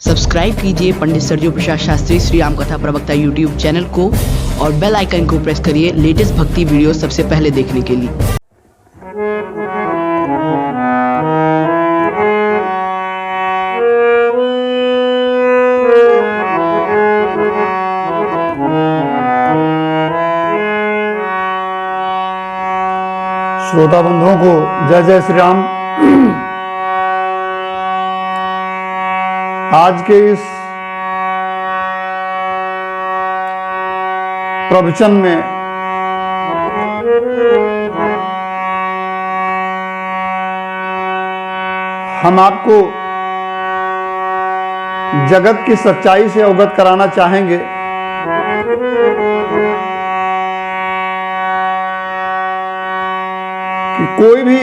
Subscribe कीजिए पंडित सरजू प्रसाद शास्त्री श्री राम कथा प्रवक्ता यूट्यूब चैनल को और बेल आइकन को प्रेस करिए लेटेस्ट भक्ति वीडियो सबसे पहले देखने के लिए। श्रोता बंधुओं को जय जय श्री राम। आज के इस प्रवचन में हम आपको जगत की सच्चाई से अवगत कराना चाहेंगे कि कोई भी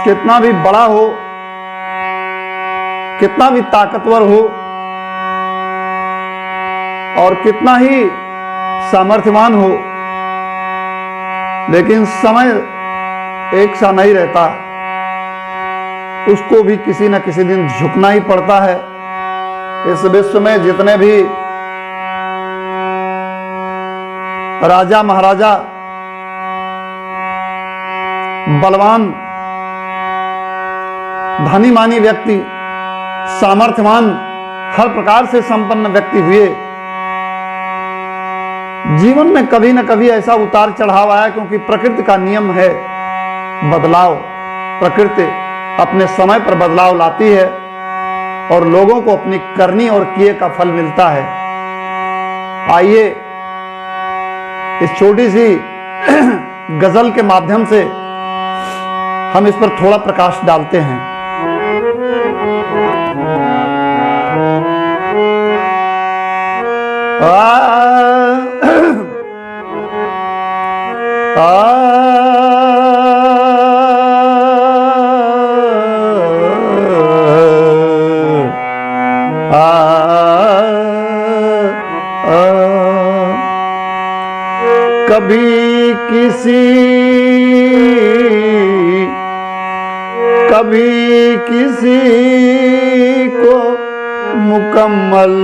कितना भी बड़ा हो, कितना भी ताकतवर हो और कितना ही सामर्थ्यवान हो, लेकिन समय एक सा नहीं रहता। उसको भी किसी न किसी दिन झुकना ही पड़ता है। इस विश्व में जितने भी राजा महाराजा, बलवान, धनी मानी व्यक्ति, सामर्थ्यवान, हर प्रकार से संपन्न व्यक्ति हुए, जीवन में कभी न कभी ऐसा उतार चढ़ाव आया, क्योंकि प्रकृति का नियम है बदलाव। प्रकृति अपने समय पर बदलाव लाती है और लोगों को अपनी करनी और किए का फल मिलता है। आइए इस छोटी सी गजल के माध्यम से हम इस पर थोड़ा प्रकाश डालते हैं। कभी किसी को मुकम्मल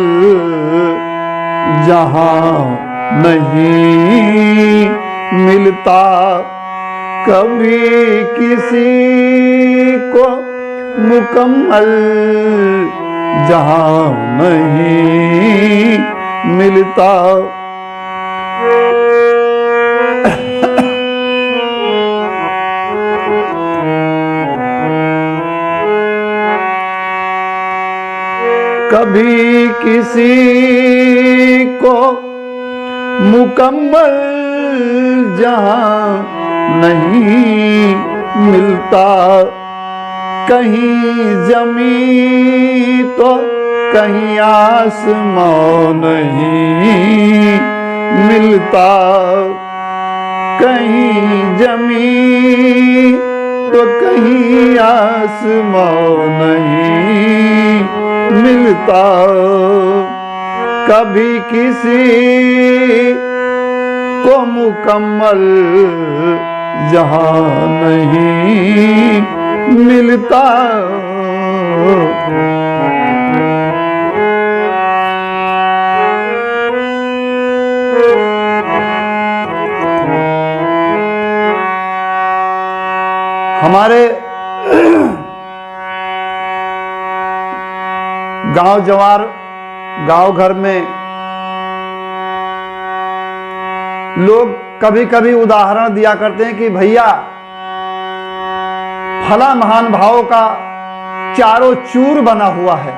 जहां नहीं मिलता, कभी किसी को मुकम्मल जहां नहीं मिलता। कभी किसी को मुकम्मल जहां नहीं मिलता, कहीं जमीन तो कहीं आसमान नहीं मिलता, कहीं जमीन तो कहीं आसमान नहीं मिलता। कभी किसी को मुकम्मल जहां नहीं मिलता। हमारे गांव जवार, गांव घर में लोग कभी कभी उदाहरण दिया करते हैं कि भैया फला महान भाव का चारों चूर बना हुआ है।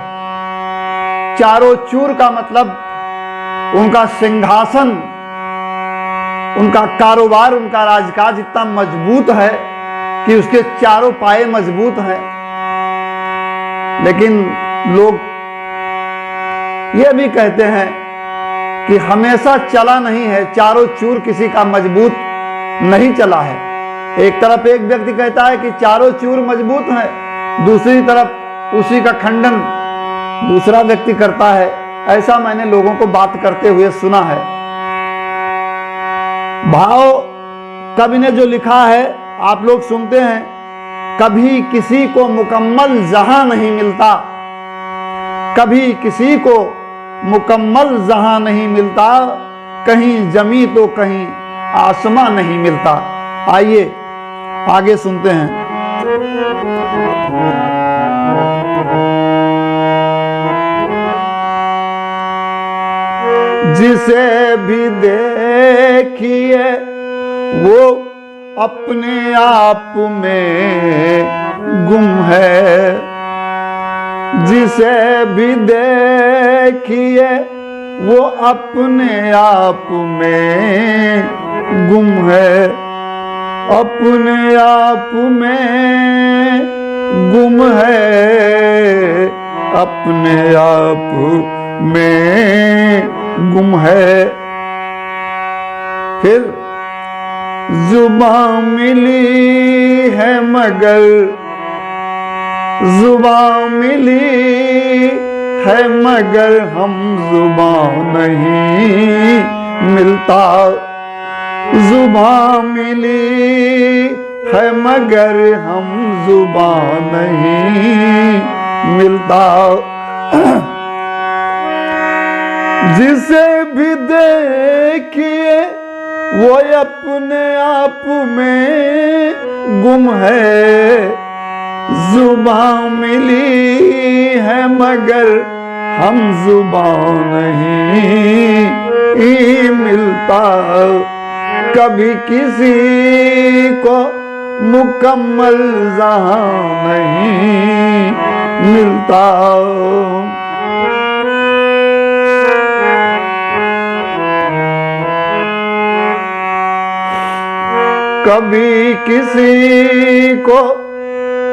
चारों चूर का मतलब उनका सिंहासन, उनका कारोबार, उनका राजकाज इतना मजबूत है कि उसके चारों पाए मजबूत हैं। लेकिन लोग ये भी कहते हैं कि हमेशा चला नहीं है, चारों चूर किसी का मजबूत नहीं चला है। एक तरफ एक व्यक्ति कहता है कि चारों चूर मजबूत है, दूसरी तरफ उसी का खंडन दूसरा व्यक्ति करता है। ऐसा मैंने लोगों को बात करते हुए सुना है। भाव कवि ने जो लिखा है आप लोग सुनते हैं, कभी किसी को मुकम्मल जहां नहीं मिलता, कभी किसी को मुकम्मल जहां नहीं मिलता, कहीं जमी तो कहीं आसमां नहीं मिलता। आइए आगे सुनते हैं। जिसे भी देखिए वो अपने आप में गुम है, जिसे भी देखिए वो अपने आप में गुम है, अपने आप में गुम है, अपने आप में गुम है। फिर जुबां मिली है मगर, जुबां मिली है मगर हम जुबां नहीं मिलता, जुबां मिली है मगर हम जुबां नहीं मिलता। जिसे भी देखिए वो अपने आप में गुम है, जुबां मिली है मगर हम जुबां नहीं मिलता। कभी किसी को मुकम्मल जहां नहीं मिलता। कभी किसी को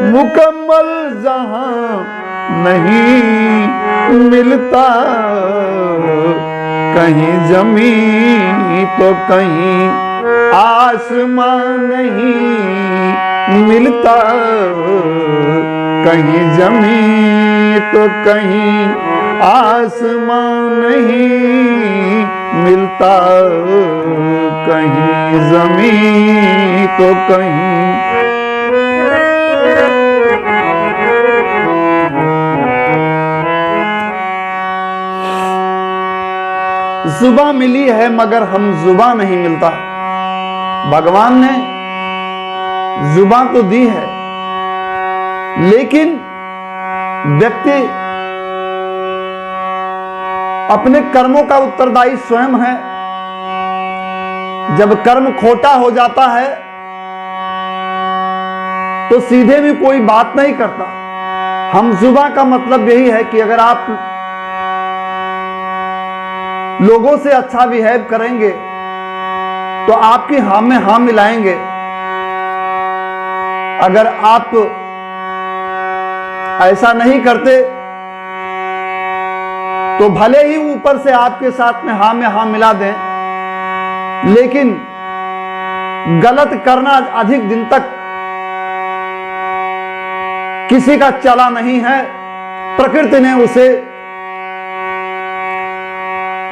मुकम्मल जहां नहीं मिलता, कहीं जमीन तो कहीं आसमां नहीं मिलता, कहीं जमीन तो कहीं आसमां नहीं मिलता, कहीं जमीन तो कहीं। जुबां मिली है मगर हम जुबां नहीं मिलता। भगवान ने जुबां तो दी है, लेकिन व्यक्ति अपने कर्मों का उत्तरदायी स्वयं है। जब कर्म खोटा हो जाता है तो सीधे भी कोई बात नहीं करता। हम जुबां का मतलब यही है कि अगर आप लोगों से अच्छा बिहेव करेंगे तो आपकी हां में हां मिलाएंगे। अगर आप ऐसा नहीं करते तो भले ही ऊपर से आपके साथ में हां मिला दें, लेकिन गलत करना अधिक दिन तक किसी का चला नहीं है। प्रकृति ने उसे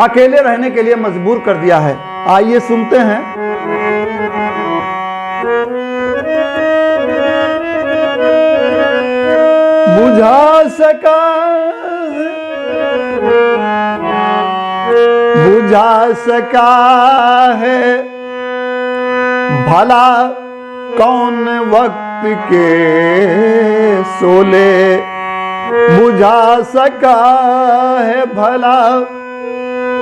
अकेले रहने के लिए मजबूर कर दिया है। आइए सुनते हैं। बुझा सका है भला कौन वक्त के सोले, बुझा सका है भला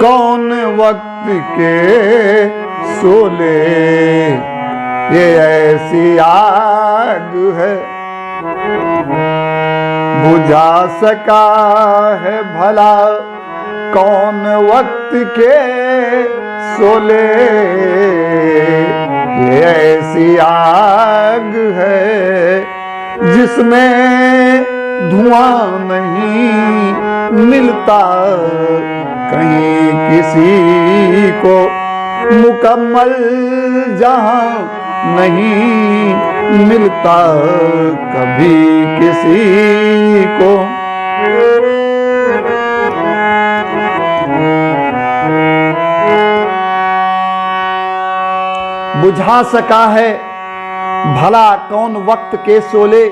कौन वक्त के सोले। ये ऐसी आग है बुझा सका है भला कौन वक्त के सोले। ये ऐसी आग है जिसमें धुआं नहीं मिलता, कहीं किसी को मुकम्मल जहां नहीं मिलता, कभी किसी को। बुझा सका है भला कौन वक्त के सोले।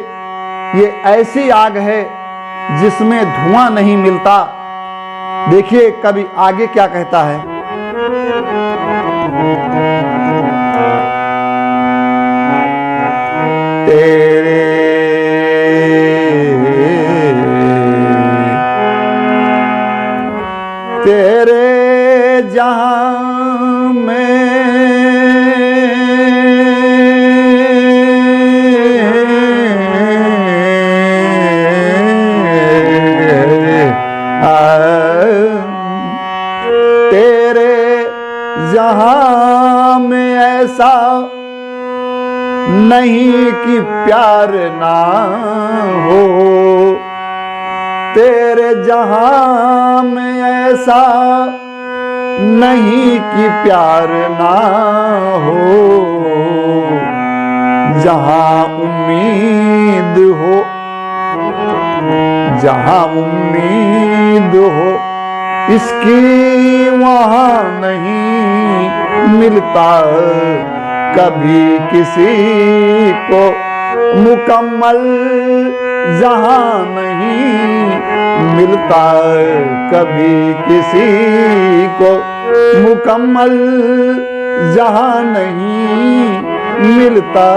ये ऐसी आग है जिसमें धुआं नहीं मिलता। देखिए कवि आगे क्या कहता है। तेरे जहां में तेरे जहां में ऐसा नहीं कि प्यार ना हो, तेरे जहां में ऐसा नहीं कि प्यार ना हो। जहां उम्मीद हो, जहां उम्मीद हो इसकी वहां नहीं मिलता कभी किसी को मुकम्मल। जहां नहीं मिलता कभी किसी को मुकम्मल। जहां नहीं मिलता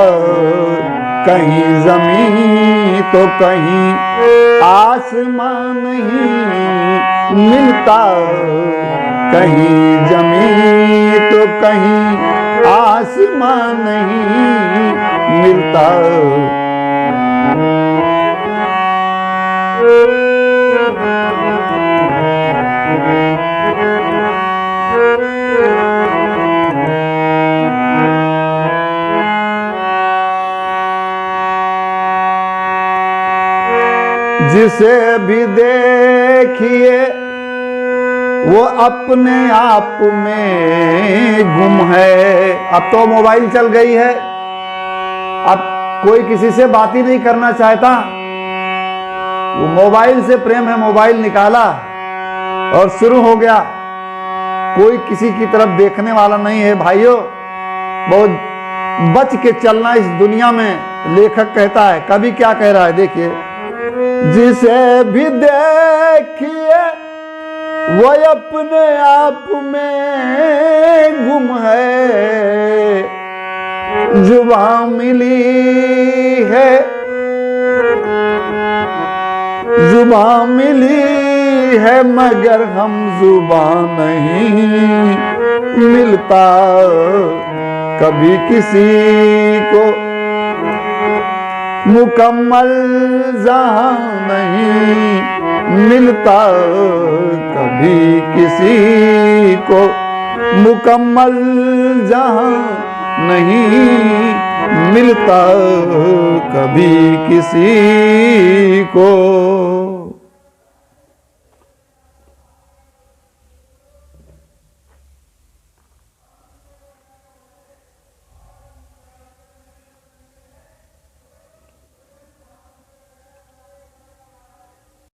कहीं जमीन तो कहीं आसमान नहीं मिलता। कहीं जमीन तो कहीं आसमान नहीं मिलता। जिसे भी देखिए वो अपने आप में गुम है। अब तो मोबाइल चल गई है, अब कोई किसी से बात ही नहीं करना चाहता। वो मोबाइल से प्रेम है, मोबाइल निकाला और शुरू हो गया। कोई किसी की तरफ देखने वाला नहीं है। भाइयों बहुत बच के चलना इस दुनिया में, लेखक कहता है। कवि क्या कह रहा है देखिए। जिसे भी देखिए वो अपने आप में गुम है। जुबां मिली है, जुबां मिली है मगर हम जुबां नहीं मिलता कभी किसी को मुकम्मल। जहां नहीं मिलता कभी किसी को मुकम्मल। जहां नहीं मिलता कभी किसी को।